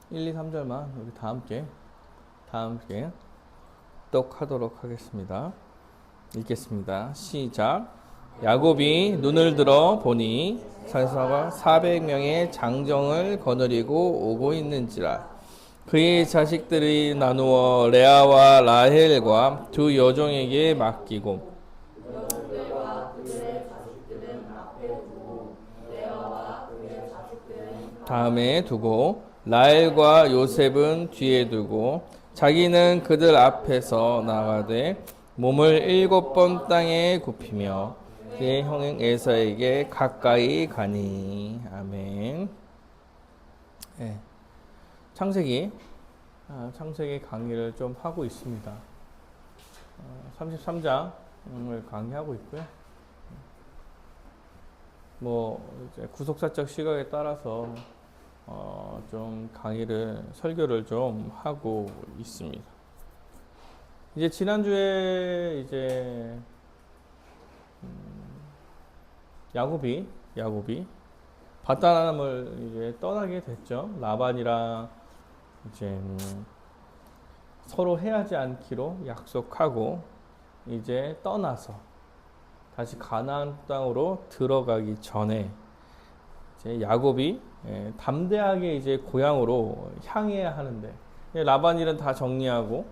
1, 2, 3절만 우리 다 함께 똑하도록 하겠습니다. 읽겠습니다. 시작. 야곱이 눈을 들어 보니 산사가 400명의 장정을 거느리고 오고 있는지라. 그의 자식들이 나누어 레아와 라헬과 두 여종에게 맡기고 다음에 두고 라헬과 요셉은 뒤에 두고 자기는 그들 앞에서 나가되 몸을 7번 땅에 굽히며 그의 형 에서에게 가까이 가니. 아멘. 네. 창세기 강의를 좀 하고 있습니다. 33장을 강의하고 있고요. 이제 구속사적 시각에 따라서 좀 설교를 좀 하고 있습니다. 이제 지난주에 이제 야곱이 밧단함을 이제 떠나게 됐죠. 라반이랑 이제 서로 해하지 않기로 약속하고 이제 떠나서 다시 가나안 땅으로 들어가기 전에 이제 야곱이 담대하게 이제 고향으로 향해야 하는데 라반 일은 다 정리하고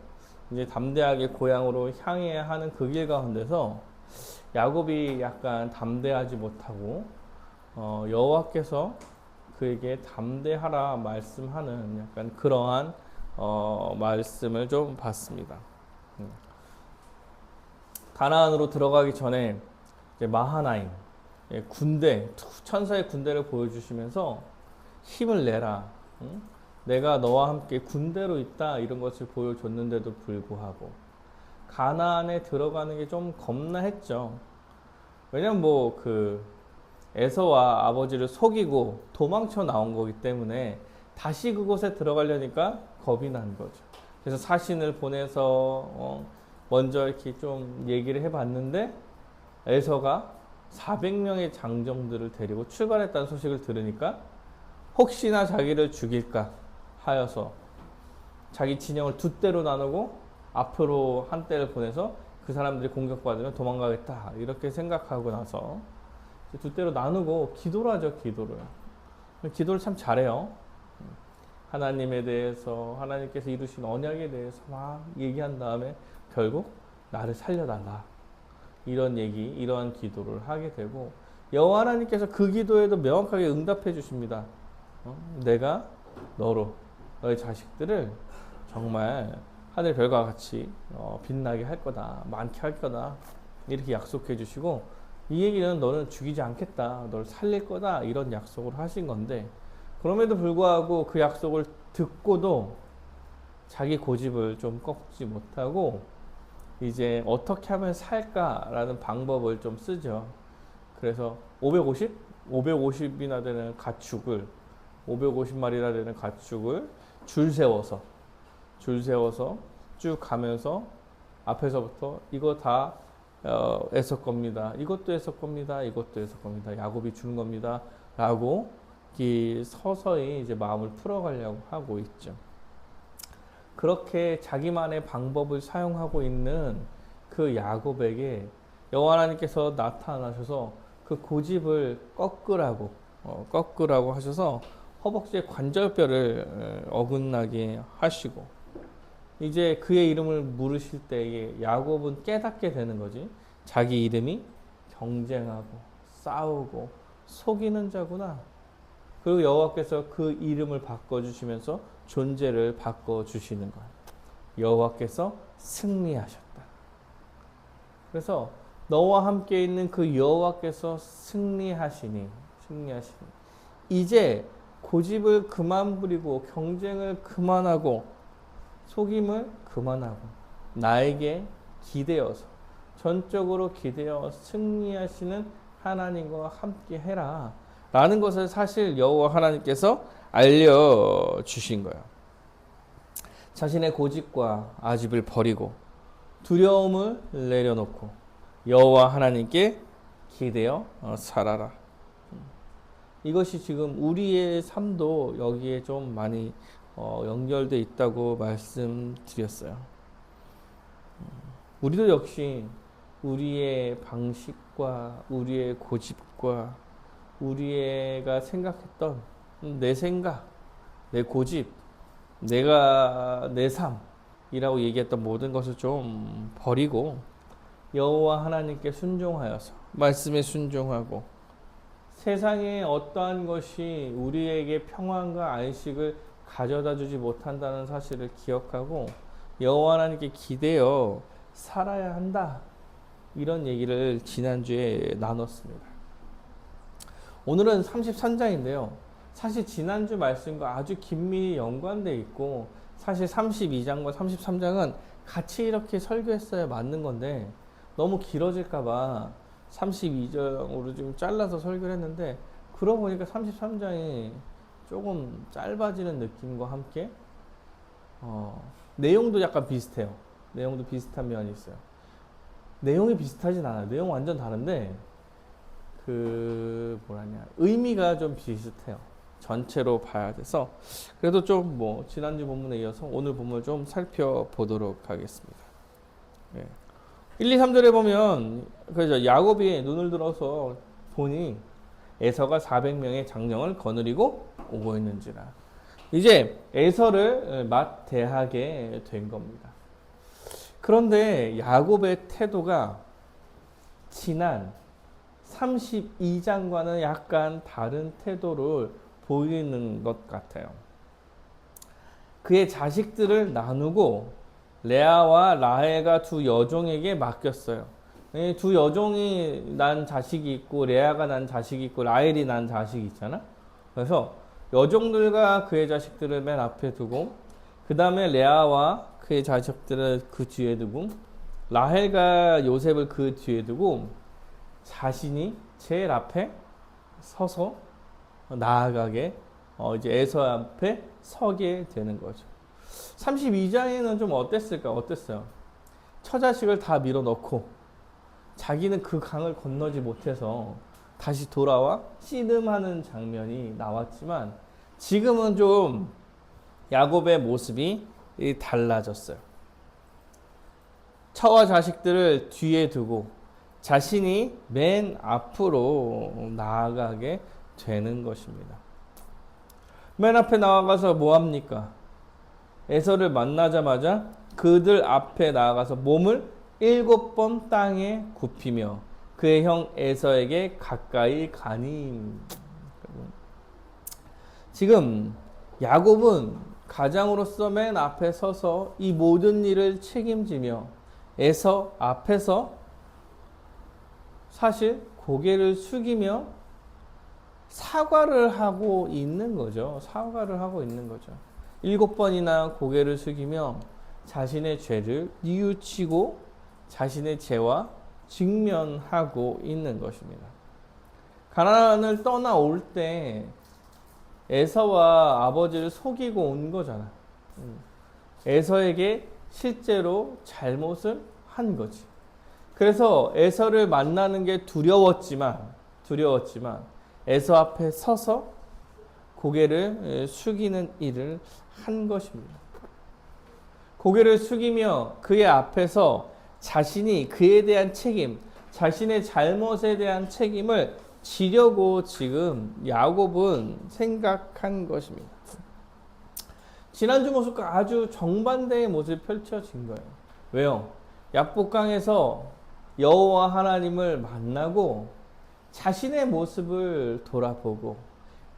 이제 담대하게 고향으로 향해야 하는 그 길 가운데서 야곱이 약간 담대하지 못하고 여호와께서 그에게 담대하라 말씀하는 약간 그러한 말씀을 좀 봤습니다. 가나안으로 들어가기 전에 이제 마하나임 군대 천사의 군대를 보여주시면서 힘을 내라. 응? 내가 너와 함께 군대로 있다 이런 것을 보여줬는데도 불구하고 가나안에 들어가는 게 좀 겁나했죠. 왜냐면 에서와 아버지를 속이고 도망쳐 나온 거기 때문에 다시 그곳에 들어가려니까 겁이 난 거죠. 그래서 사신을 보내서 먼저 이렇게 좀 얘기를 해봤는데 에서가 400명의 장정들을 데리고 출발했다는 소식을 들으니까 혹시나 자기를 죽일까 하여서 자기 진영을 두 때로 나누고 앞으로 한 때를 보내서 그 사람들이 공격받으면 도망가겠다 이렇게 생각하고 나서 두 때로 나누고 기도를 하죠. 기도를 참 잘해요. 하나님에 대해서 하나님께서 이루신 언약에 대해서 막 얘기한 다음에 결국 나를 살려달라 이러한 기도를 하게 되고 여호와 하나님께서 그 기도에도 명확하게 응답해 주십니다. 내가 너의 자식들을 정말 하늘 별과 같이 빛나게 할 거다, 많게 할 거다 이렇게 약속해 주시고 이 얘기는 너는 죽이지 않겠다, 너를 살릴 거다 이런 약속을 하신 건데 그럼에도 불구하고 그 약속을 듣고도 자기 고집을 좀 꺾지 못하고 이제 어떻게 하면 살까라는 방법을 좀 쓰죠. 그래서 550이나 되는 가축을 550마리나 되는 가축을 줄 세워서 쭉 가면서 앞에서부터 이거 다 에서 겁니다. 이것도 에서 겁니다. 이것도 에서 겁니다. 야곱이 주는 겁니다. 라고 서서히 이제 마음을 풀어가려고 하고 있죠. 그렇게 자기만의 방법을 사용하고 있는 그 야곱에게 여호와 하나님께서 나타나셔서 그 고집을 꺾으라고 하셔서 허벅지의 관절뼈를 어긋나게 하시고 이제 그의 이름을 물으실 때에 야곱은 깨닫게 되는 거지. 자기 이름이 경쟁하고 싸우고 속이는 자구나. 그리고 여호와께서 그 이름을 바꿔주시면서 존재를 바꿔주시는 거예요. 여호와께서 승리하셨다. 그래서 너와 함께 있는 그 여호와께서 승리하시니 이제 고집을 그만 부리고 경쟁을 그만하고 속임을 그만하고 나에게 기대어서 전적으로 기대어 승리하시는 하나님과 함께 해라 라는 것을 사실 여호와 하나님께서 알려주신 거예요. 자신의 고집과 아집을 버리고 두려움을 내려놓고 여호와 하나님께 기대어 살아라. 이것이 지금 우리의 삶도 여기에 좀 많이 연결돼 있다고 말씀드렸어요. 우리도 역시 우리의 방식과 우리의 고집과 우리가 생각했던 내 생각, 내 고집, 내가 내 삶이라고 얘기했던 모든 것을 좀 버리고 여호와 하나님께 순종하여서 말씀에 순종하고 세상에 어떠한 것이 우리에게 평안과 안식을 가져다 주지 못한다는 사실을 기억하고 여호와 하나님께 기대어 살아야 한다. 이런 얘기를 지난주에 나눴습니다. 오늘은 33장인데요. 사실 지난주 말씀과 아주 긴밀히 연관되어 있고 사실 32장과 33장은 같이 이렇게 설교했어야 맞는 건데 너무 길어질까봐 32장으로 좀 잘라서 설교를 했는데 그러고 보니까 33장이 조금 짧아지는 느낌과 함께 내용도 약간 비슷해요. 내용도 비슷한 면이 있어요. 내용이 비슷하진 않아요. 내용 완전 다른데 의미가 좀 비슷해요. 전체로 봐야 돼서 그래도 좀 지난주 본문에 이어서 오늘 본문을 좀 살펴보도록 하겠습니다. 네. 1, 2, 3절에 보면 그죠, 야곱이 눈을 들어서 보니 에서가 400명의 장정을 거느리고 오고 있는지라. 이제 에서를 맞대하게 된 겁니다. 그런데 야곱의 태도가 지난 32장과는 약간 다른 태도를 보이는 것 같아요. 그의 자식들을 나누고 레아와 라헬과 두 여종에게 맡겼어요. 두 여종이 난 자식이 있고 레아가 난 자식이 있고 라헬이 난 자식이 있잖아. 그래서 여종들과 그의 자식들을 맨 앞에 두고 그 다음에 레아와 그의 자식들을 그 뒤에 두고 라헬과 요셉을 그 뒤에 두고 자신이 제일 앞에 서서 나아가게 이제 에서 앞에 서게 되는 거죠. 32장에는 좀 어땠어요? 처자식을 다 밀어넣고 자기는 그 강을 건너지 못해서 다시 돌아와 씨름하는 장면이 나왔지만 지금은 좀 야곱의 모습이 달라졌어요. 처와 자식들을 뒤에 두고 자신이 맨 앞으로 나아가게 되는 것입니다. 맨 앞에 나아가서 뭐합니까? 에서를 만나자마자 그들 앞에 나아가서 몸을 7번 땅에 굽히며 그의 형 에서에게 가까이 가니. 지금 야곱은 가장으로서 맨 앞에 서서 이 모든 일을 책임지며 에서 앞에서 사실 고개를 숙이며 사과를 하고 있는 거죠. 7번이나 고개를 숙이며 자신의 죄를 뉘우치고 자신의 죄와 직면하고 있는 것입니다. 가나안을 떠나올 때 에서와 아버지를 속이고 온 거잖아. 에서에게 실제로 잘못을 한 거지. 그래서 에서를 만나는 게 두려웠지만 에서 앞에 서서 고개를 숙이는 일을 한 것입니다. 고개를 숙이며 그의 앞에서 자신이 그에 대한 책임, 자신의 잘못에 대한 책임을 지려고 지금 야곱은 생각한 것입니다. 지난주 모습과 아주 정반대의 모습이 펼쳐진 거예요. 왜요? 야복강에서 여호와 하나님을 만나고 자신의 모습을 돌아보고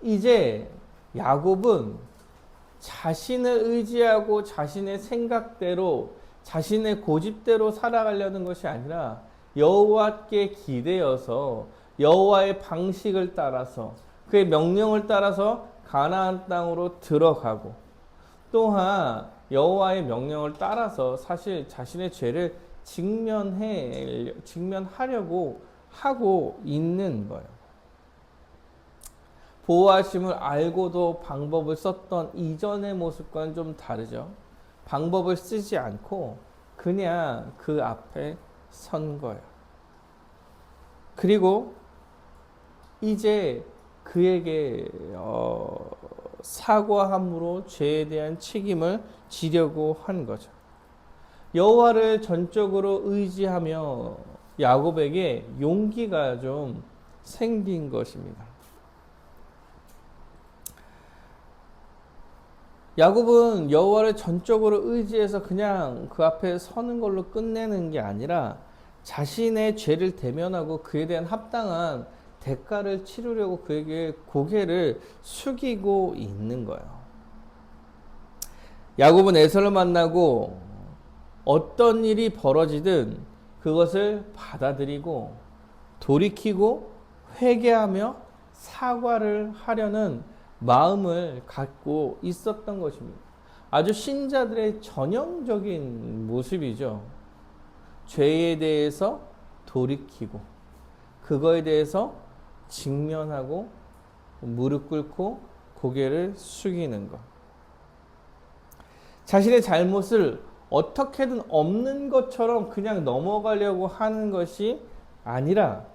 이제 야곱은 자신을 의지하고 자신의 생각대로 자신의 고집대로 살아가려는 것이 아니라 여호와께 기대어서 여호와의 방식을 따라서 그의 명령을 따라서 가나안 땅으로 들어가고 또한 여호와의 명령을 따라서 사실 자신의 죄를 직면하려고 하고 있는 거예요. 보호하심을 알고도 방법을 썼던 이전의 모습과는 좀 다르죠. 방법을 쓰지 않고 그냥 그 앞에 선 거예요. 그리고 이제 그에게 사과함으로 죄에 대한 책임을 지려고 한 거죠. 여호와를 전적으로 의지하며 야곱에게 용기가 좀 생긴 것입니다. 야곱은 여호와를 전적으로 의지해서 그냥 그 앞에 서는 걸로 끝내는 게 아니라 자신의 죄를 대면하고 그에 대한 합당한 대가를 치르려고 그에게 고개를 숙이고 있는 거예요. 야곱은 에서를 만나고 어떤 일이 벌어지든 그것을 받아들이고 돌이키고 회개하며 사과를 하려는 마음을 갖고 있었던 것입니다. 아주 신자들의 전형적인 모습이죠. 죄에 대해서 돌이키고 그거에 대해서 직면하고 무릎 꿇고 고개를 숙이는 것. 자신의 잘못을 어떻게든 없는 것처럼 그냥 넘어가려고 하는 것이 아니라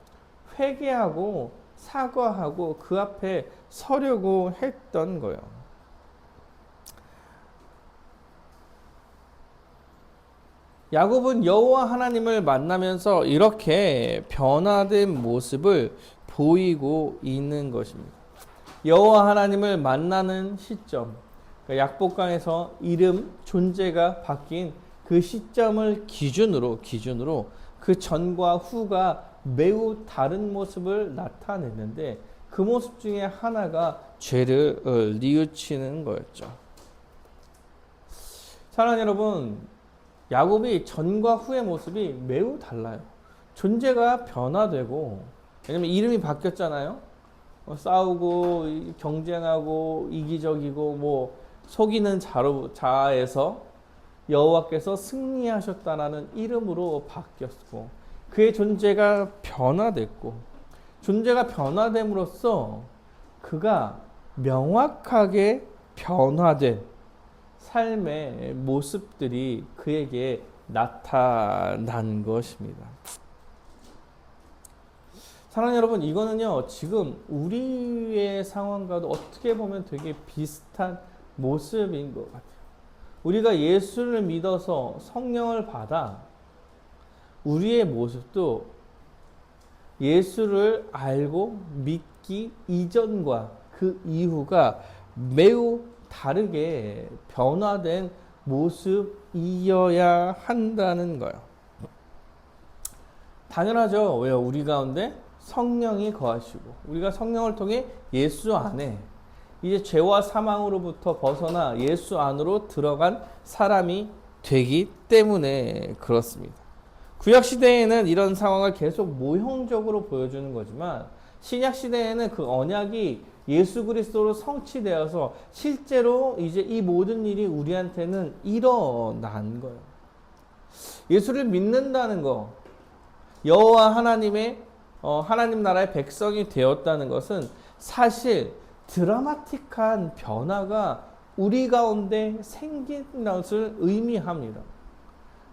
회개하고 사과하고 그 앞에 서려고 했던 거예요. 야곱은 여호와 하나님을 만나면서 이렇게 변화된 모습을 보이고 있는 것입니다. 여호와 하나님을 만나는 시점, 그러니까 약복강에서 이름, 존재가 바뀐 그 시점을 기준으로 그 전과 후가 매우 다른 모습을 나타냈는데 그 모습 중에 하나가 죄를 뉘우치는 거였죠. 사랑하는 여러분, 야곱이 전과 후의 모습이 매우 달라요. 존재가 변화되고, 왜냐면 이름이 바뀌었잖아요. 싸우고 경쟁하고 이기적이고 뭐 속이는 자에서 여호와께서 승리하셨다라는 이름으로 바뀌었고, 그의 존재가 변화됐고, 존재가 변화됨으로써 그가 명확하게 변화된 삶의 모습들이 그에게 나타난 것입니다. 사랑하는 여러분, 이거는요, 지금 우리의 상황과도 어떻게 보면 되게 비슷한 모습인 것 같아요. 우리가 예수를 믿어서 성령을 받아 우리의 모습도 예수를 알고 믿기 이전과 그 이후가 매우 다르게 변화된 모습이어야 한다는 거예요. 당연하죠. 왜요? 우리 가운데 성령이 거하시고 우리가 성령을 통해 예수 안에 이제 죄와 사망으로부터 벗어나 예수 안으로 들어간 사람이 되기 때문에 그렇습니다. 구약시대에는 이런 상황을 계속 모형적으로 보여주는 거지만 신약시대에는 그 언약이 예수 그리스도로 성취되어서 실제로 이제 이 모든 일이 우리한테는 일어난 거예요. 예수를 믿는다는 거, 여호와 하나님의 하나님 나라의 백성이 되었다는 것은 사실 드라마틱한 변화가 우리 가운데 생긴 것을 의미합니다.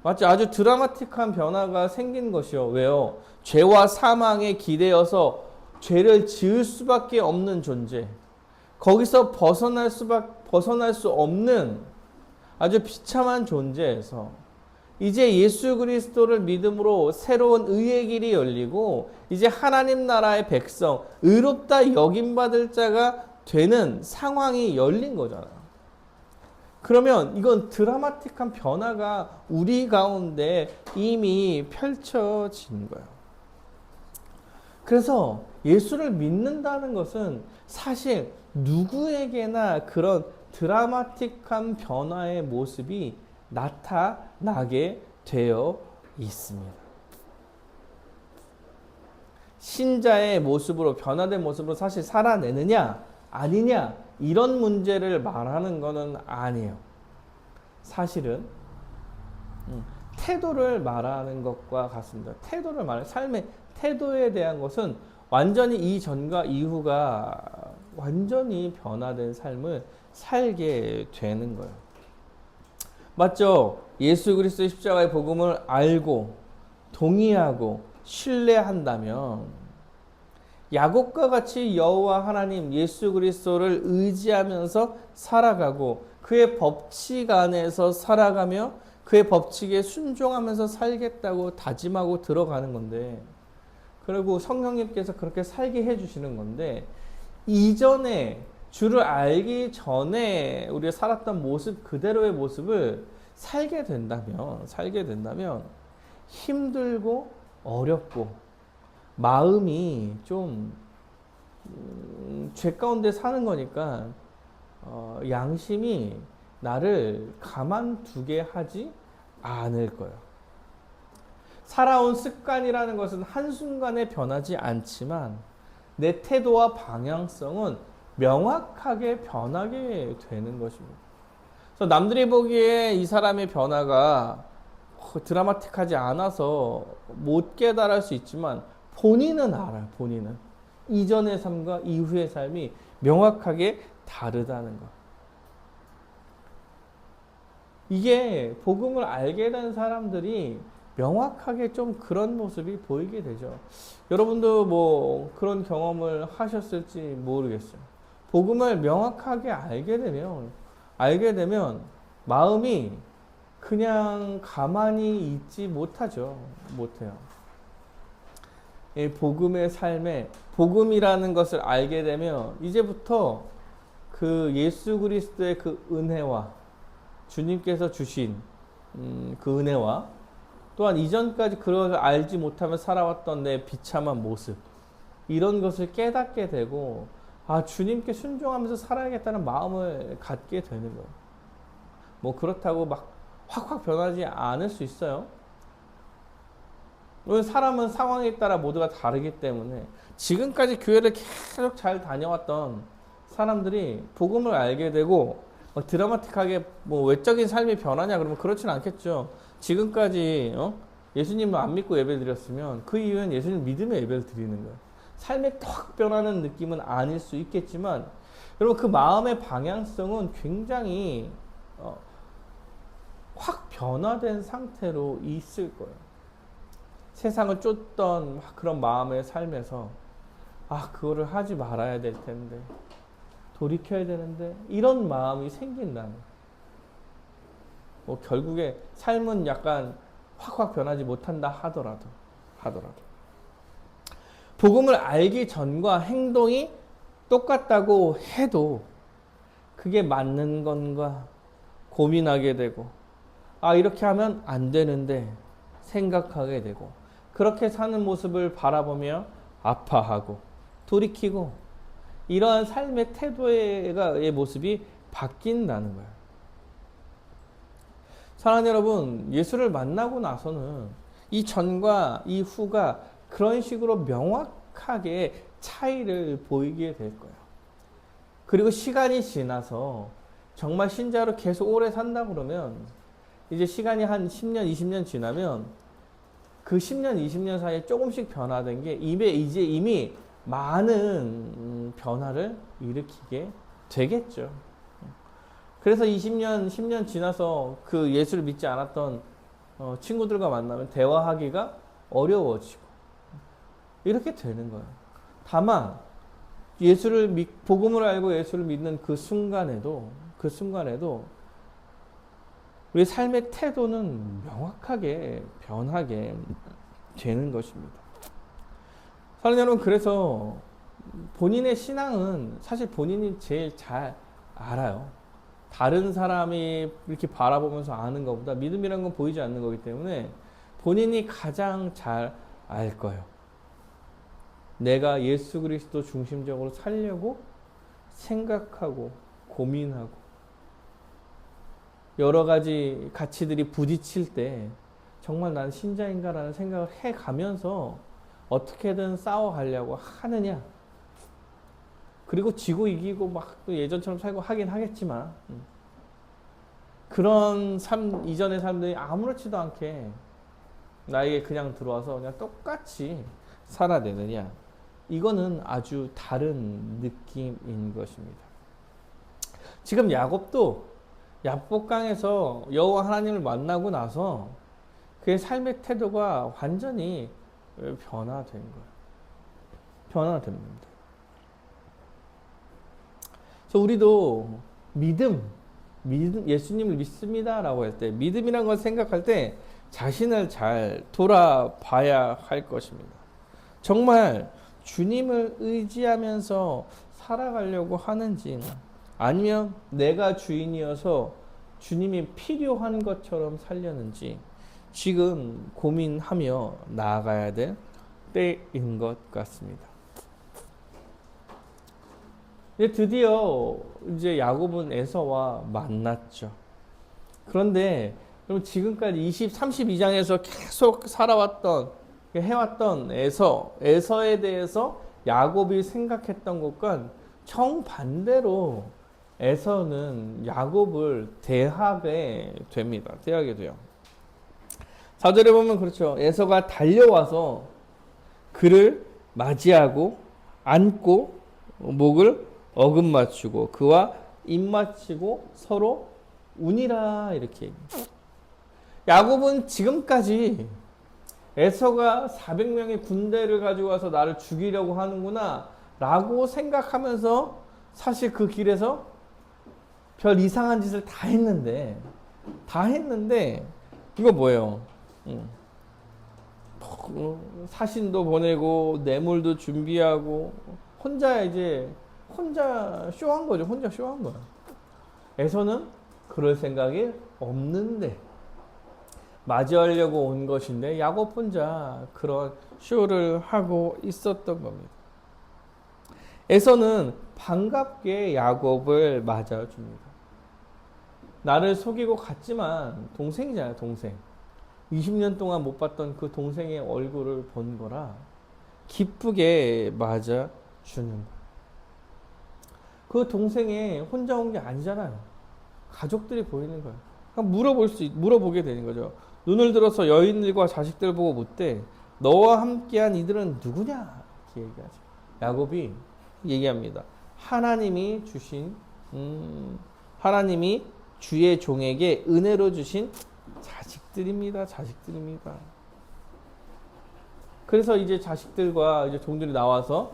맞죠? 아주 드라마틱한 변화가 생긴 것이요. 왜요? 죄와 사망에 기대어서 죄를 지을 수밖에 없는 존재. 거기서 벗어날 수 없는 아주 비참한 존재에서 이제 예수 그리스도를 믿음으로 새로운 의의 길이 열리고 이제 하나님 나라의 백성, 의롭다 여김받을 자가 되는 상황이 열린 거잖아요. 그러면 이건 드라마틱한 변화가 우리 가운데 이미 펼쳐진 거예요. 그래서 예수를 믿는다는 것은 사실 누구에게나 그런 드라마틱한 변화의 모습이 나타나게 되어 있습니다. 신자의 모습으로, 변화된 모습으로 사실 살아내느냐 아니냐 이런 문제를 말하는 것은 아니에요. 사실은 태도를 말하는 것과 같습니다. 태도를 삶의 태도에 대한 것은 완전히 이전과 이후가 완전히 변화된 삶을 살게 되는 거예요. 맞죠? 예수 그리스도의 십자가의 복음을 알고 동의하고 신뢰한다면 야곱과 같이 여호와 하나님 예수 그리스도를 의지하면서 살아가고 그의 법칙 안에서 살아가며 그의 법칙에 순종하면서 살겠다고 다짐하고 들어가는 건데, 그리고 성령님께서 그렇게 살게 해주시는 건데, 이전에 주를 알기 전에 우리가 살았던 모습 그대로의 모습을 살게 된다면 힘들고 어렵고 마음이 좀 죄 가운데 사는 거니까 양심이 나를 가만두게 하지 않을 거예요. 살아온 습관이라는 것은 한순간에 변하지 않지만 내 태도와 방향성은 명확하게 변하게 되는 것입니다. 그래서 남들이 보기에 이 사람의 변화가 드라마틱하지 않아서 못 깨달을 수 있지만 본인은 알아요. 본인은 이전의 삶과 이후의 삶이 명확하게 다르다는 것. 이게 복음을 알게 된 사람들이 명확하게 좀 그런 모습이 보이게 되죠. 여러분도 뭐 그런 경험을 하셨을지 모르겠어요. 복음을 명확하게 알게 되면 마음이 그냥 가만히 있지 못하죠. 못해요. 이 복음의 삶에 복음이라는 것을 알게 되면 이제부터 그 예수 그리스도의 그 은혜와 주님께서 주신 그 은혜와 또한 이전까지 그것을 알지 못하며 살아왔던 내 비참한 모습, 이런 것을 깨닫게 되고 주님께 순종하면서 살아야겠다는 마음을 갖게 되는 거예요. 뭐 그렇다고 막 확확 변하지 않을 수 있어요. 사람은 상황에 따라 모두가 다르기 때문에 지금까지 교회를 계속 잘 다녀왔던 사람들이 복음을 알게 되고 드라마틱하게 뭐 외적인 삶이 변하냐 그러면 그렇진 않겠죠. 지금까지 예수님을 안 믿고 예배 드렸으면 그 이유는 예수님 믿음의 예배를 드리는 거예요. 삶에 턱 변하는 느낌은 아닐 수 있겠지만 여러분 그 마음의 방향성은 굉장히 확 변화된 상태로 있을 거예요. 세상을 쫓던 그런 마음의 삶에서 그거를 하지 말아야 될 텐데, 돌이켜야 되는데, 이런 마음이 생긴다는 거예요. 뭐 결국에 삶은 약간 확확 변하지 못한다 하더라도 복음을 알기 전과 행동이 똑같다고 해도 그게 맞는 건가 고민하게 되고 이렇게 하면 안 되는데 생각하게 되고 그렇게 사는 모습을 바라보며 아파하고 돌이키고 이러한 삶의 태도의 모습이 바뀐다는 거예요. 사랑하는 여러분, 예수를 만나고 나서는 이 전과 이 후가 그런 식으로 명확하게 차이를 보이게 될 거예요. 그리고 시간이 지나서 정말 신자로 계속 오래 산다 그러면 이제 시간이 한 10년, 20년 지나면 그 10년, 20년 사이에 조금씩 변화된 게 이미 많은 변화를 일으키게 되겠죠. 그래서 20년, 10년 지나서 그 예수를 믿지 않았던 친구들과 만나면 대화하기가 어려워지고 이렇게 되는 거예요. 다만 복음을 알고 예수를 믿는 그 순간에도 우리 삶의 태도는 명확하게 변하게 되는 것입니다. 사랑하는 여러분, 그래서 본인의 신앙은 사실 본인이 제일 잘 알아요. 다른 사람이 이렇게 바라보면서 아는 것보다 믿음이라는 건 보이지 않는 거기 때문에 본인이 가장 잘 알 거예요. 내가 예수 그리스도 중심적으로 살려고 생각하고 고민하고 여러 가지 가치들이 부딪힐 때 정말 난 신자인가라는 생각을 해가면서 어떻게든 싸워가려고 하느냐. 그리고 지고 이기고 막 또 예전처럼 살고 하긴 하겠지만 그런 삶 이전의 삶들이 아무렇지도 않게 나에게 그냥 들어와서 그냥 똑같이 살아내느냐. 이거는 아주 다른 느낌인 것입니다. 지금 야곱도 야복강에서 여호와 하나님을 만나고 나서 그의 삶의 태도가 완전히 변화된 거예요. 변화됩니다. 그래서 우리도 믿음, 예수님을 믿습니다라고 할 때, 믿음이란 걸 생각할 때 자신을 잘 돌아봐야 할 것입니다. 정말 주님을 의지하면서 살아가려고 하는지, 아니면 내가 주인이어서 주님이 필요한 것처럼 살려는지 지금 고민하며 나아가야 될 때인 것 같습니다. 드디어 이제 야곱은 에서와 만났죠. 그런데 그럼 지금까지 32장에서 계속 해왔던 에서에 대해서 야곱이 생각했던 것과 정반대로 에서는 야곱을 대하게 됩니다. 대하게 돼요. 4절에 보면 그렇죠. 에서가 달려와서 그를 맞이하고 안고 목을 어금맞추고 그와 입맞추고 서로 운이라 이렇게. 야곱은 지금까지 에서가 400명의 군대를 가지고 와서 나를 죽이려고 하는구나 라고 생각하면서 사실 그 길에서 별 이상한 짓을 다 했는데 이거 뭐예요? 사신도 보내고 뇌물도 준비하고 혼자 쇼한 거죠. 혼자 쇼한 거야. 에서는 그럴 생각이 없는데 맞이하려고 온 것인데 야곱 혼자 그런 쇼를 하고 있었던 겁니다. 에서는 반갑게 야곱을 맞아줍니다. 나를 속이고 갔지만 동생이잖아요. 동생. 20년 동안 못 봤던 그 동생의 얼굴을 본 거라 기쁘게 맞아주는 거예요. 그 동생이 혼자 온 게 아니잖아요. 가족들이 보이는 거예요. 물어보게 되는 거죠. 눈을 들어서 여인들과 자식들 보고 묻되 너와 함께한 이들은 누구냐? 이렇게 얘기하죠. 야곱이 얘기합니다. 하나님이 주의 종에게 은혜로 주신 자식들입니다. 그래서 이제 자식들과 이제 종들이 나와서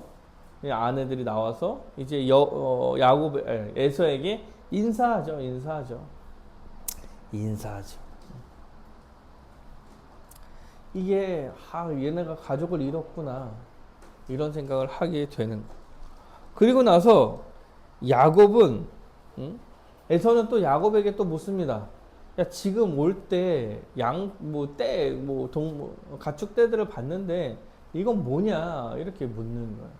아내들이 나와서 이제 에서에게 인사하죠. 이게 얘네가 가족을 잃었구나 이런 생각을 하게 되는 거예요. 그리고 나서 야곱은 에서는 또 야곱에게 또 묻습니다. 야, 지금 올 때 가축 떼들을 봤는데 이건 뭐냐 이렇게 묻는 거예요.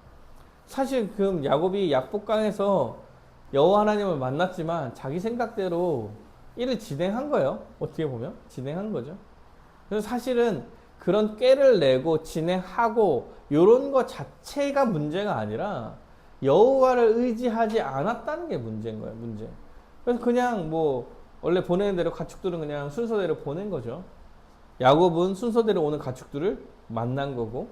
사실 그 야곱이 약복강에서 여호와 하나님을 만났지만 자기 생각대로 일을 진행한 거예요. 어떻게 보면 진행한 거죠. 그래서 사실은 그런 꾀를 내고 진행하고 이런 것 자체가 문제가 아니라 여호와를 의지하지 않았다는 게 문제인 거예요. 문제. 그래서 그냥 원래 보내는 대로 가축들은 그냥 순서대로 보낸 거죠. 야곱은 순서대로 오는 가축들을 만난 거고,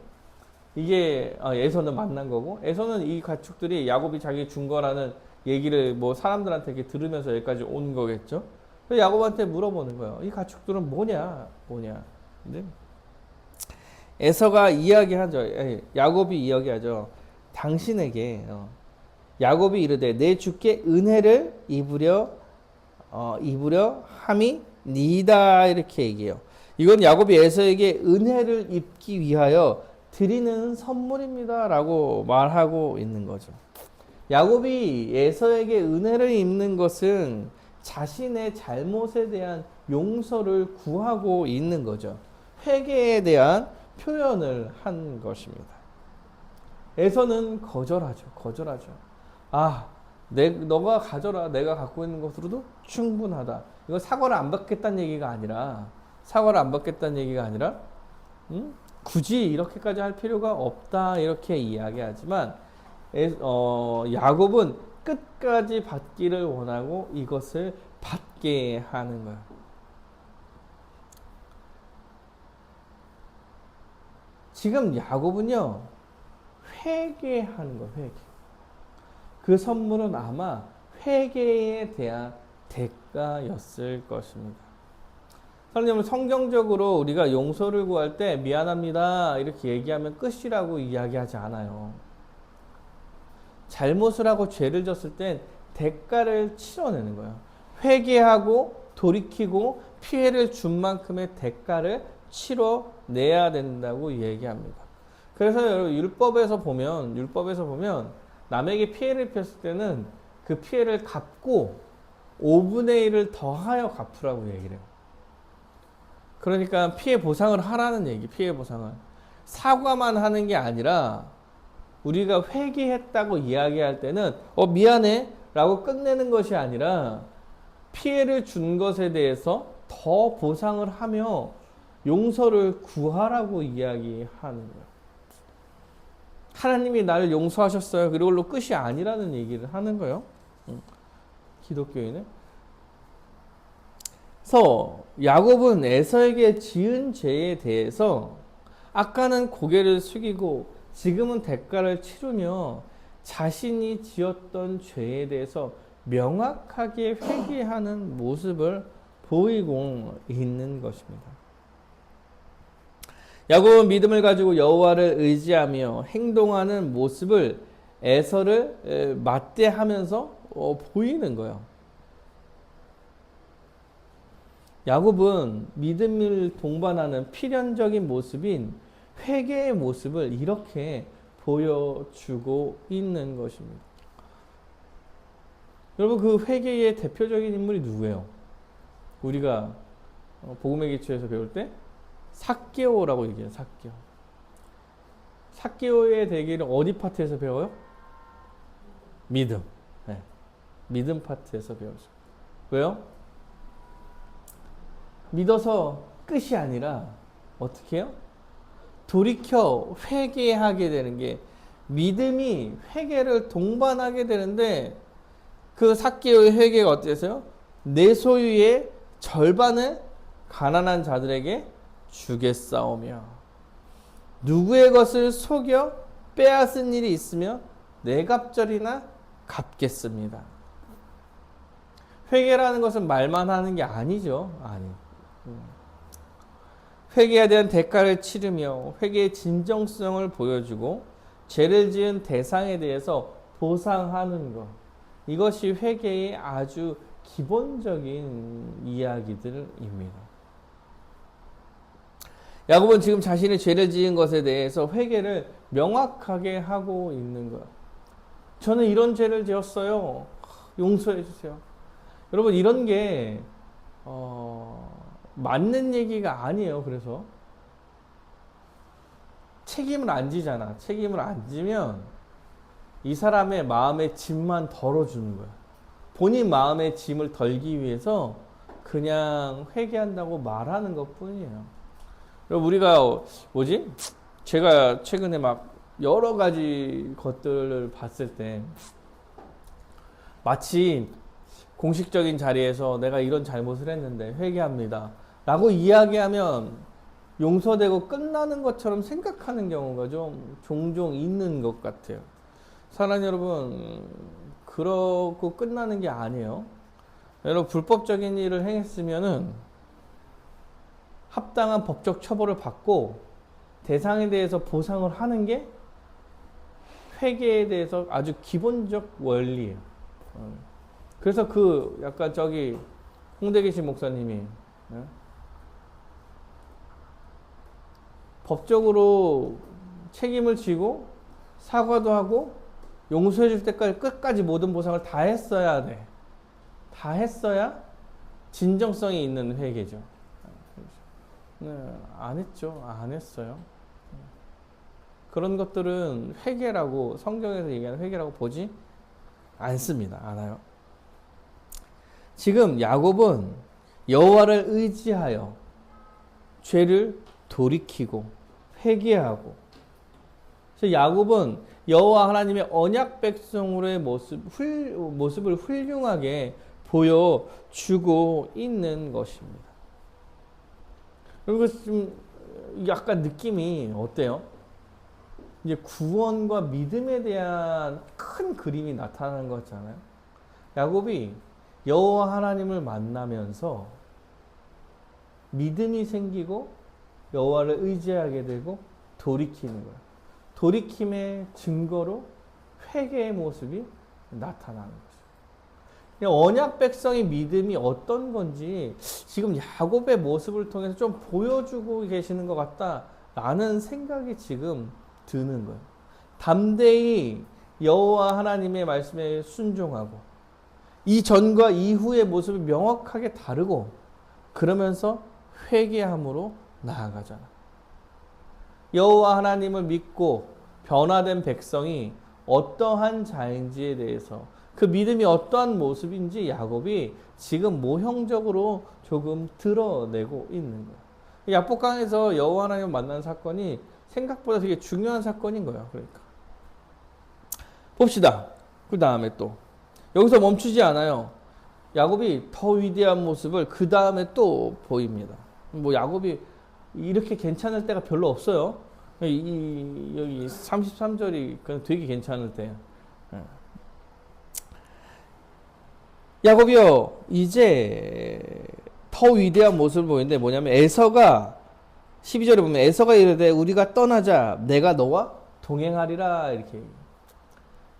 이게 에서는 만난 거고, 에서는 이 가축들이 야곱이 자기 준 거라는 얘기를 사람들한테 이렇게 들으면서 여기까지 온 거겠죠. 그래서 야곱한테 물어보는 거예요. 이 가축들은 뭐냐? 근데 에서가 이야기하죠. 야곱이 이야기하죠. 당신에게 야곱이 이르되 내 주께 은혜를 입으려 함이 니다 이렇게 얘기해요. 이건 야곱이 에서에게 은혜를 입기 위하여 드리는 선물입니다 라고 말하고 있는 거죠. 야곱이 에서에게 은혜를 입는 것은 자신의 잘못에 대한 용서를 구하고 있는 거죠. 회개에 대한 표현을 한 것입니다. 에서는 거절하죠. 너가 가져라. 내가 갖고 있는 것으로도 충분하다. 이거 사과를 안 받겠다는 얘기가 아니라 굳이 이렇게까지 할 필요가 없다 이렇게 이야기하지만 야곱은 끝까지 받기를 원하고 이것을 받게 하는 거예요. 지금 야곱은요 회개하는 거예요. 회개. 그 선물은 아마 회개에 대한 대가였을 것입니다. 선생님은 성경적으로 우리가 용서를 구할 때 미안합니다 이렇게 얘기하면 끝이라고 이야기하지 않아요. 잘못을 하고 죄를 졌을 땐 대가를 치러내는 거예요. 회개하고 돌이키고 피해를 준 만큼의 대가를 치러내야 된다고 얘기합니다. 그래서 여러분 율법에서 보면 남에게 피해를 입혔을 때는 그 피해를 갚고 5분의 1을 더하여 갚으라고 얘기를 해요. 그러니까 피해 보상을 하라는 얘기, 피해 보상을. 사과만 하는 게 아니라 우리가 회개했다고 이야기할 때는 미안해 라고 끝내는 것이 아니라 피해를 준 것에 대해서 더 보상을 하며 용서를 구하라고 이야기하는 거예요. 하나님이 나를 용서하셨어요. 그걸로 끝이 아니라는 얘기를 하는 거예요. 기독교인은. 그래서 야곱은 에서에게 지은 죄에 대해서 아까는 고개를 숙이고 지금은 대가를 치르며 자신이 지었던 죄에 대해서 명확하게 회개하는 모습을 보이고 있는 것입니다. 야곱은 믿음을 가지고 여호와를 의지하며 행동하는 모습을 에서를 맞대하면서 보이는 거예요. 야곱은 믿음을 동반하는 필연적인 모습인 회개의 모습을 이렇게 보여주고 있는 것입니다. 여러분, 그 회개의 대표적인 인물이 누구예요? 우리가 복음의 기초에서 배울 때 삭개오라고 얘기해요. 삭개오. 삭개오의 대기를 어디 파트에서 배워요? 믿음. 네. 믿음 파트에서 배우죠. 왜요? 믿어서 끝이 아니라 어떻게 해요? 돌이켜 회개하게 되는 게, 믿음이 회개를 동반하게 되는데 그 삭개오의 회개가 어땠어요? 내 소유의 절반을 가난한 자들에게 주겠사오며 누구의 것을 속여 빼앗은 일이 있으며 내 갑절이나 갚겠습니다. 회개라는 것은 말만 하는 게 아니죠. 아니. 회개에 대한 대가를 치르며 회개의 진정성을 보여주고 죄를 지은 대상에 대해서 보상하는 것. 이것이 회개의 아주 기본적인 이야기들입니다. 야곱은 지금 자신의 죄를 지은 것에 대해서 회개를 명확하게 하고 있는 거예요. 저는 이런 죄를 지었어요. 용서해 주세요. 여러분, 이런 게 맞는 얘기가 아니에요. 그래서 책임을 안 지잖아. 책임을 안 지면 이 사람의 마음의 짐만 덜어주는 거야. 본인 마음의 짐을 덜기 위해서 그냥 회개한다고 말하는 것 뿐이에요. 우리가 제가 최근에 막 여러 가지 것들을 봤을 때 마치 공식적인 자리에서 내가 이런 잘못을 했는데 회개합니다 라고 이야기하면 용서되고 끝나는 것처럼 생각하는 경우가 좀 종종 있는 것 같아요. 사랑하는 여러분, 그렇고 끝나는 게 아니에요. 여러분, 불법적인 일을 행했으면은 합당한 법적 처벌을 받고 대상에 대해서 보상을 하는 게 회개에 대해서 아주 기본적 원리예요. 그래서 약간 홍대 계신 목사님이 법적으로 책임을 지고 사과도 하고 용서해 줄 때까지 끝까지 모든 보상을 다 했어야 돼. 다 했어야 진정성이 있는 회개죠. 네, 안 했죠. 안 했어요. 그런 것들은 회개라고, 성경에서 얘기하는 회개라고 보지 않습니다. 않아요. 지금 야곱은 여호와를 의지하여 죄를 돌이키고 회개하고, 그래서 야곱은 여호와 하나님의 언약 백성으로의 모습을 훌륭하게 보여주고 있는 것입니다. 그리고 좀 약간 느낌이 어때요? 이제 구원과 믿음에 대한 큰 그림이 나타나는 것 같잖아요. 야곱이 여호와 하나님을 만나면서 믿음이 생기고 여호와를 의지하게 되고 돌이키는 거예요. 돌이킴의 증거로 회개의 모습이 나타나는 거죠. 언약 백성의 믿음이 어떤 건지 지금 야곱의 모습을 통해서 좀 보여주고 계시는 것 같다라는 생각이 지금 드는 거예요. 담대히 여호와 하나님의 말씀에 순종하고 이전과 이후의 모습이 명확하게 다르고 그러면서 회개함으로 나아가잖아. 여호와 하나님을 믿고 변화된 백성이 어떠한 자인지에 대해서 그 믿음이 어떠한 모습인지 야곱이 지금 모형적으로 조금 드러내고 있는 거야. 야복강에서 여호와 하나님을 만난 사건이 생각보다 되게 중요한 사건인 거야. 그러니까 봅시다. 그 다음에 또 여기서 멈추지 않아요. 야곱이 더 위대한 모습을 그 다음에 또 보입니다. 뭐 야곱이 이렇게 괜찮을 때가 별로 없어요. 여기 33절이 되게 괜찮을 때예요. 야곱이요 이제 더 위대한 모습을 보이는데 뭐냐면 에서가 12절에 보면 에서가 이르되 우리가 떠나자 내가 너와 동행하리라 이렇게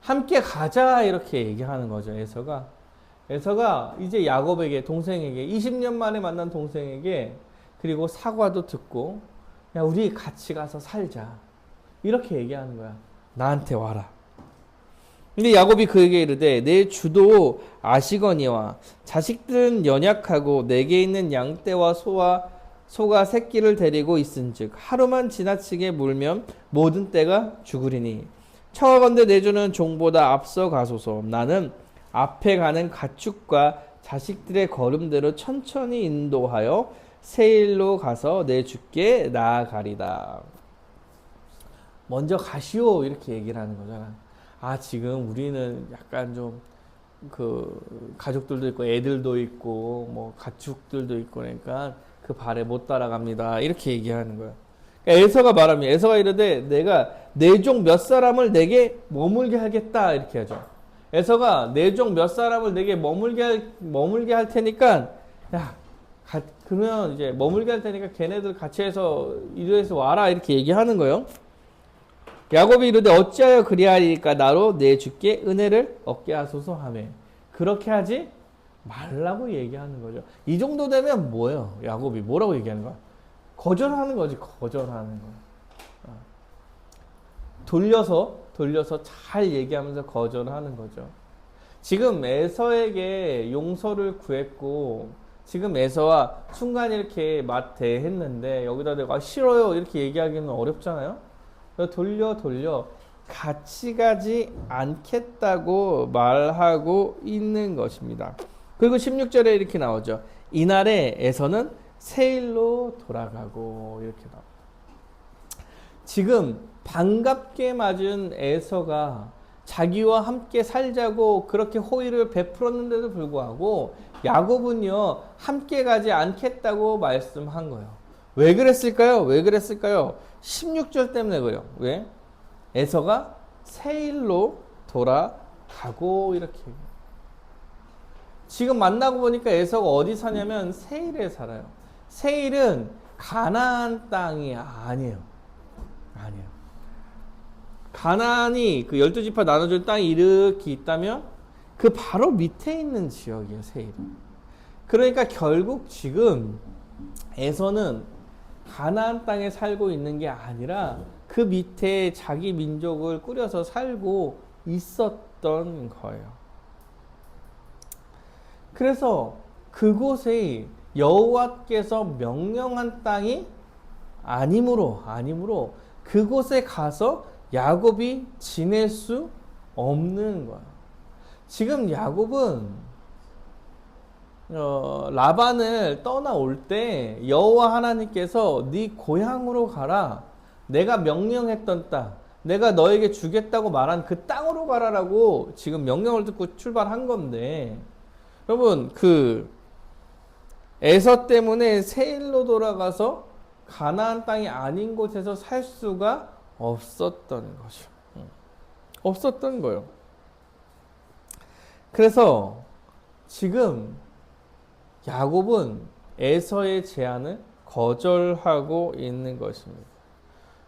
함께 가자 이렇게 얘기하는 거죠. 에서가 이제 야곱에게 동생에게 20년 만에 만난 동생에게 그리고 사과도 듣고 야 우리 같이 가서 살자 이렇게 얘기하는 거야. 나한테 와라. 근데 야곱이 그에게 이르되 내 주도 아시거니와 자식들은 연약하고 내게 있는 양떼와 소가 새끼를 데리고 있은즉 하루만 지나치게 물면 모든 떼가 죽으리니 청하건대 내 주는 종보다 앞서 가소서. 나는 앞에 가는 가축과 자식들의 걸음대로 천천히 인도하여 세일로 가서 내 주께 나아가리다. 먼저 가시오 이렇게 얘기를 하는 거잖아. 지금 우리는 약간 좀 가족들도 있고 애들도 있고 뭐 가축들도 있고 그러니까 그 발에 못 따라갑니다. 이렇게 얘기하는 거야. 그러니까 에서가 말합니다. 에서가 이르되 내가 내 종 몇 사람을 내게 머물게 하겠다 이렇게 하죠. 에서가 내 종 몇 사람을 내게 머물게 할 테니까 그러면 이제 머물게 할 테니까 걔네들 같이 해서 이리에서 와라 이렇게 얘기하는 거예요. 야곱이 이르되 어찌하여 그리하리까 나로 내 주께 은혜를 얻게 하소서 하매 그렇게 하지 말라고 얘기하는 거죠. 이 정도 되면 뭐예요? 야곱이 뭐라고 얘기하는 거야? 거절하는 거지. 거절하는 거야. 돌려서 잘 얘기하면서 거절하는 거죠. 지금 에서에게 용서를 구했고 지금 에서와 순간 이렇게 맞대했는데 여기다 내가 싫어요 이렇게 얘기하기는 어렵잖아요. 돌려 같이 가지 않겠다고 말하고 있는 것입니다. 그리고 16절에 이렇게 나오죠. 이날에 에서는 세일로 돌아가고 이렇게 나옵니다. 지금 반갑게 맞은 에서가 자기와 함께 살자고 그렇게 호의를 베풀었는데도 불구하고 야곱은요 함께 가지 않겠다고 말씀한 거예요. 왜 그랬을까요? 16절 때문에 그래요. 왜? 에서가 세일로 돌아가고 이렇게. 지금 만나고 보니까 에서가 어디 사냐면 세일에 살아요. 세일은 가나안 땅이 아니에요. 가나안이 그 12지파 나눠준 땅이 이렇게 있다면 그 바로 밑에 있는 지역이에요. 세일은. 그러니까 결국 지금 에서는 가나안 땅에 살고 있는 게 아니라 그 밑에 자기 민족을 꾸려서 살고 있었던 거예요. 그래서 그곳에 여호와께서 명령한 땅이 아니므로 그곳에 가서 야곱이 지낼 수 없는 거예요. 지금 야곱은 라반을 떠나올 때 여호와 하나님께서 네 고향으로 가라. 내가 명령했던 땅, 내가 너에게 주겠다고 말한 그 땅으로 가라라고 지금 명령을 듣고 출발한 건데 여러분 에서 때문에 세일로 돌아가서 가나안 땅이 아닌 곳에서 살 수가 없었던 거죠. 없었던 거예요. 그래서 지금 야곱은 에서의 제안을 거절하고 있는 것입니다.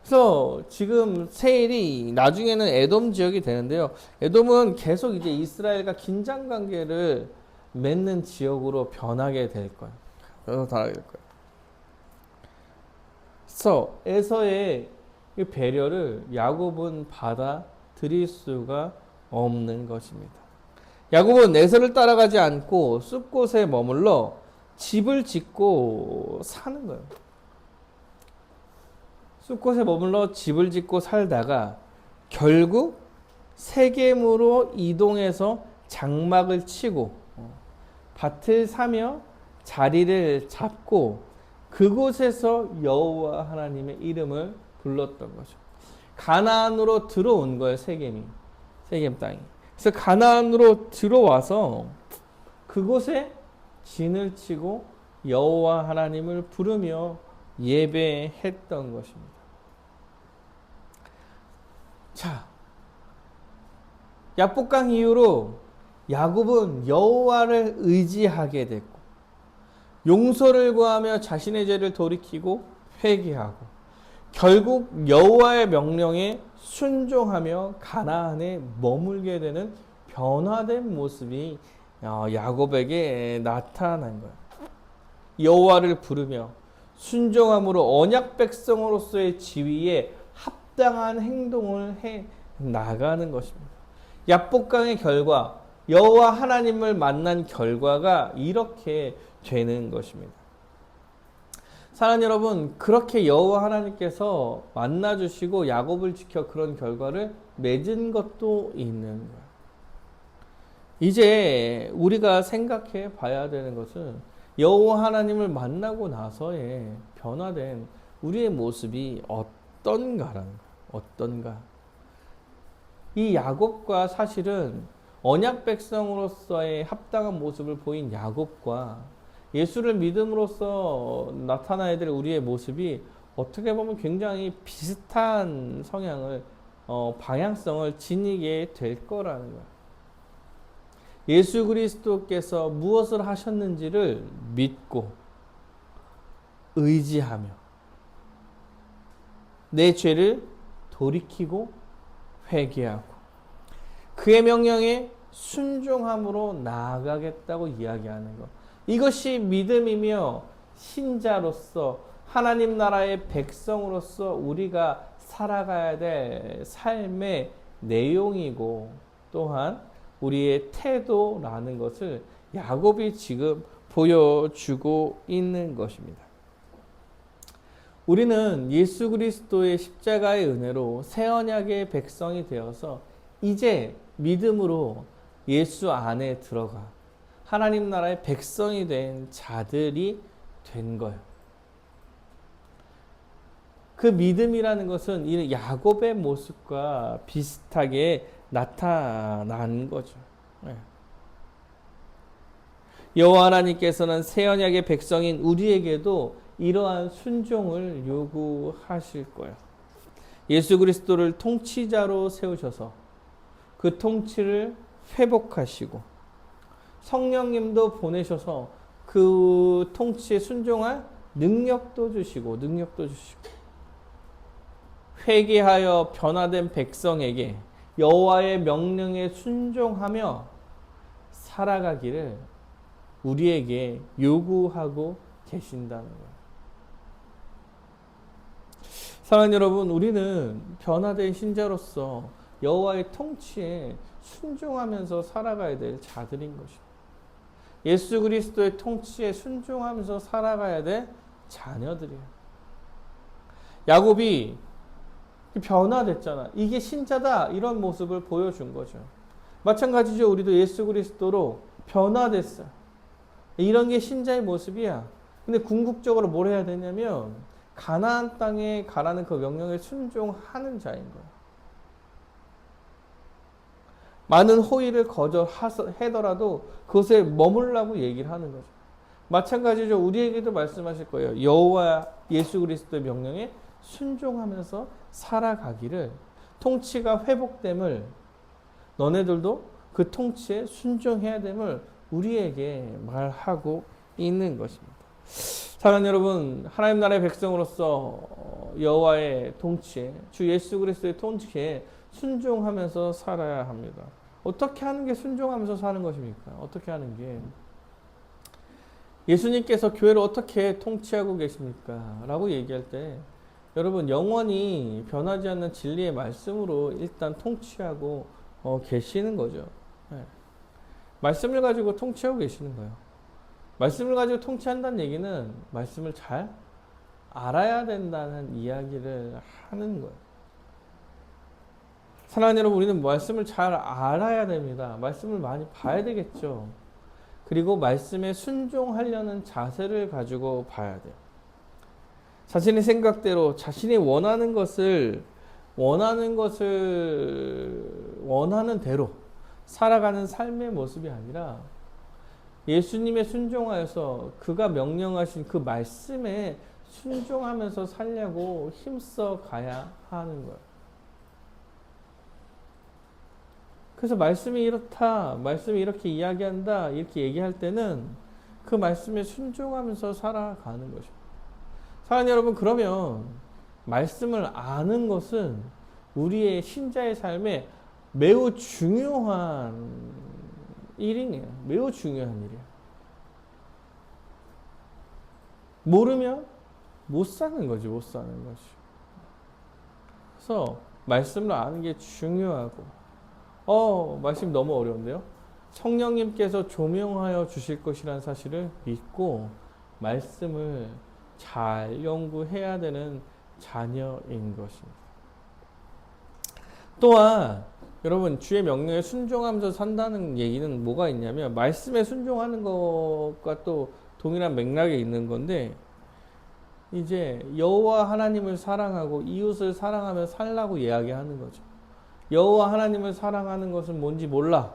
그래서 지금 세일이 나중에는 에돔 지역이 되는데요. 에돔은 계속 이제 이스라엘과 긴장 관계를 맺는 지역으로 변하게 될 거예요. 그래서 변하게 될 거예요. 그래서 에서의 이 배려를 야곱은 받아들일 수가 없는 것입니다. 야곱은 에서를 따라가지 않고 숲곳에 머물러 집을 짓고 사는 거예요. 숲곳에 머물러 집을 짓고 살다가 결국 세겜으로 이동해서 장막을 치고 밭을 사며 자리를 잡고 그곳에서 여호와 하나님의 이름을 불렀던 거죠. 가나안으로 들어온 거예요. 세겜 땅이. 그래서 가나안으로 들어와서 그곳에 진을 치고 여호와 하나님을 부르며 예배했던 것입니다. 자, 야복강 이후로 야곱은 여호와를 의지하게 됐고 용서를 구하며 자신의 죄를 돌이키고 회개하고 결국 여호와의 명령에 순종하며 가나안에 머물게 되는 변화된 모습이 야곱에게 나타난 거예요. 여호와를 부르며 순종함으로 언약 백성으로서의 지위에 합당한 행동을 해 나가는 것입니다. 야복강의 결과, 여호와 하나님을 만난 결과가 이렇게 되는 것입니다. 사랑하는 여러분, 그렇게 여호와 하나님께서 만나주시고 야곱을 지켜 그런 결과를 맺은 것도 있는 거예요. 이제 우리가 생각해 봐야 되는 것은 여호와 하나님을 만나고 나서의 변화된 우리의 모습이 어떤가라는 거예요. 어떤가? 이 야곱과 사실은 언약 백성으로서의 합당한 모습을 보인 야곱과 예수를 믿음으로써 나타나야 될 우리의 모습이 어떻게 보면 굉장히 비슷한 성향을 방향성을 지니게 될 거라는 거예요. 예수 그리스도께서 무엇을 하셨는지를 믿고 의지하며 내 죄를 돌이키고 회개하고 그의 명령에 순종함으로 나아가겠다고 이야기하는 것. 이것이 믿음이며 신자로서 하나님 나라의 백성으로서 우리가 살아가야 될 삶의 내용이고 또한 우리의 태도라는 것을 야곱이 지금 보여주고 있는 것입니다. 우리는 예수 그리스도의 십자가의 은혜로 새 언약의 백성이 되어서 이제 믿음으로 예수 안에 들어가 하나님 나라의 백성이 된 자들이 된 거예요. 그 믿음이라는 것은 이 야곱의 모습과 비슷하게 나타난 거죠. 여호와 하나님께서는 새 언약의 백성인 우리에게도 이러한 순종을 요구하실 거예요. 예수 그리스도를 통치자로 세우셔서 그 통치를 회복하시고 성령님도 보내셔서 그 통치에 순종할 능력도 주시고 회개하여 변화된 백성에게 여호와의 명령에 순종하며 살아가기를 우리에게 요구하고 계신다는 거예요. 사랑하는 여러분, 우리는 변화된 신자로서 여호와의 통치에 순종하면서 살아가야 될 자들인 것입니다. 예수 그리스도의 통치에 순종하면서 살아가야 될 자녀들이에요. 야곱이 변화됐잖아. 이게 신자다. 이런 모습을 보여준 거죠. 마찬가지죠. 우리도 예수 그리스도로 변화됐어요. 이런 게 신자의 모습이야. 근데 궁극적으로 뭘 해야 되냐면 가나안 땅에 가라는 그 명령에 순종하는 자인 거예요. 많은 호의를 거절하더라도 그것에 머물라고 얘기를 하는 거죠. 마찬가지죠. 우리에게도 말씀하실 거예요. 여호와 예수 그리스도의 명령에 순종하면서 살아가기를, 통치가 회복됨을, 너네들도 그 통치에 순종해야 됨을 우리에게 말하고 있는 것입니다. 사랑하는 여러분, 하나님 나라의 백성으로서 여호와의 통치에, 주 예수 그리스도의 통치에 순종하면서 살아야 합니다. 어떻게 하는 게 순종하면서 사는 것입니까? 어떻게 하는 게? 예수님께서 교회를 어떻게 통치하고 계십니까? 라고 얘기할 때 여러분 영원히 변하지 않는 진리의 말씀으로 일단 통치하고 계시는 거죠. 네. 말씀을 가지고 통치하고 계시는 거예요. 말씀을 가지고 통치한다는 얘기는 말씀을 잘 알아야 된다는 이야기를 하는 거예요. 사랑하는 여러분, 우리는 말씀을 잘 알아야 됩니다. 말씀을 많이 봐야 되겠죠. 그리고 말씀에 순종하려는 자세를 가지고 봐야 돼요. 자신의 생각대로 자신이 원하는 원하는 대로 살아가는 삶의 모습이 아니라 예수님의 순종하여서 그가 명령하신 그 말씀에 순종하면서 살려고 힘써 가야 하는 거예요. 그래서 말씀이 이렇다, 말씀이 이렇게 이야기한다, 이렇게 얘기할 때는 그 말씀에 순종하면서 살아가는 것입니다. 사랑하는 여러분, 그러면 말씀을 아는 것은 우리의 신자의 삶에 매우 중요한 일이에요. 매우 중요한 일이에요. 모르면 못 사는 거지, 못 사는 거지. 그래서 말씀을 아는 게 중요하고, 말씀 너무 어려운데요? 성령님께서 조명하여 주실 것이라는 사실을 믿고 말씀을 잘 연구해야 되는 자녀인 것입니다. 또한 여러분 주의 명령에 순종하면서 산다는 얘기는 뭐가 있냐면 말씀에 순종하는 것과 또 동일한 맥락에 있는 건데 이제 여호와 하나님을 사랑하고 이웃을 사랑하며 살라고 이야기하는 거죠. 여호와 하나님을 사랑하는 것은 뭔지 몰라.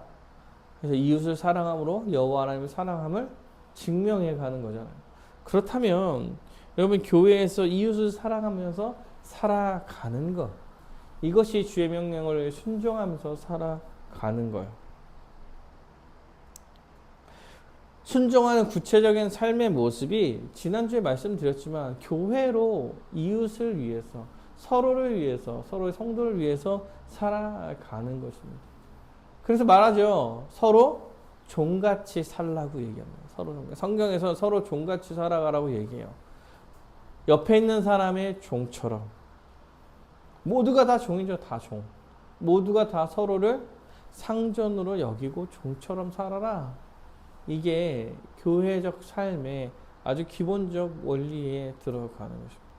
그래서 이웃을 사랑함으로 여호와 하나님을 사랑함을 증명해 가는 거잖아요. 그렇다면 여러분 교회에서 이웃을 사랑하면서 살아가는 것, 이것이 주의 명령을 순종하면서 살아가는 거예요. 순종하는 구체적인 삶의 모습이 지난주에 말씀드렸지만 교회로 이웃을 위해서 서로를 위해서 서로의 성도를 위해서 살아가는 것입니다. 그래서 말하죠. 서로 종같이 살라고 얘기합니다. 서로 종같이. 성경에서 서로 종같이 살아가라고 얘기해요. 옆에 있는 사람의 종처럼. 모두가 다 종이죠. 다 종. 모두가 다 서로를 상전으로 여기고 종처럼 살아라. 이게 교회적 삶의 아주 기본적 원리에 들어가는 것입니다.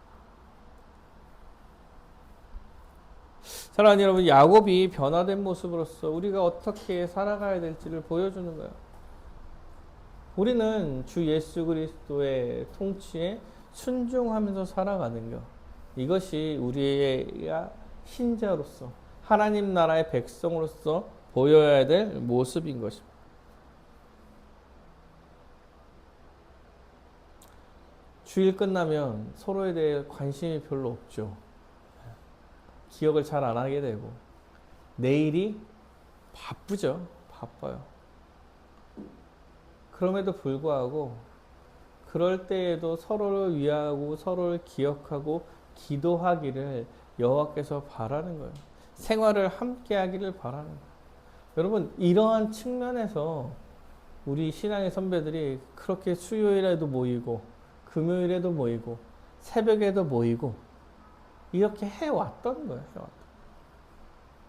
사랑하는 여러분, 야곱이 변화된 모습으로서 우리가 어떻게 살아가야 될지를 보여주는 거예요. 우리는 주 예수 그리스도의 통치에 순종하면서 살아가는 것, 이것이 우리의 신자로서 하나님 나라의 백성으로서 보여야 될 모습인 것입니다. 주일 끝나면 서로에 대해 관심이 별로 없죠. 기억을 잘 안 하게 되고 내일이 바쁘죠. 바빠요. 그럼에도 불구하고 그럴 때에도 서로를 위하고 서로를 기억하고 기도하기를 여호와께서 바라는 거예요. 생활을 함께 하기를 바라는 거예요. 여러분 이러한 측면에서 우리 신앙의 선배들이 그렇게 수요일에도 모이고 금요일에도 모이고 새벽에도 모이고 이렇게 해왔던 거예요.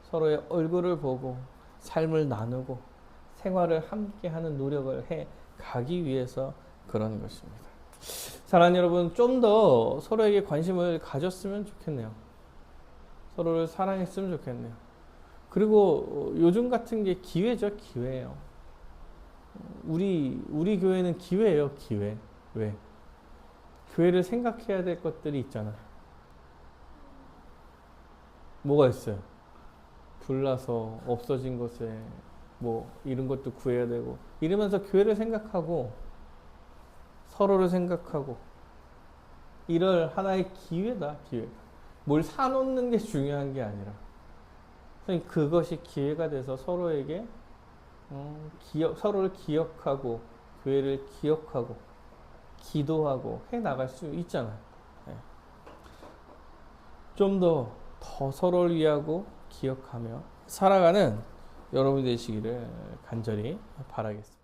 서로의 얼굴을 보고 삶을 나누고 생활을 함께하는 노력을 해 가기 위해서 그런 것입니다. 사랑하는 여러분, 좀 더 서로에게 관심을 가졌으면 좋겠네요. 서로를 사랑했으면 좋겠네요. 그리고 요즘 같은 게 기회죠, 기회예요. 우리 교회는 기회예요, 기회. 왜? 교회를 생각해야 될 것들이 있잖아요. 뭐가 있어요? 불나서 없어진 것에 뭐 이런 것도 구해야 되고 이러면서 교회를 생각하고 서로를 생각하고 이럴 하나의 기회다, 기회. 뭘 사놓는 게 중요한 게 아니라 그것이 기회가 돼서 서로에게 서로를 기억하고 교회를 기억하고 기도하고 해 나갈 수 있잖아요. 예. 좀 더 서로를 위하고 기억하며 살아가는 여러분이 되시기를 간절히 바라겠습니다.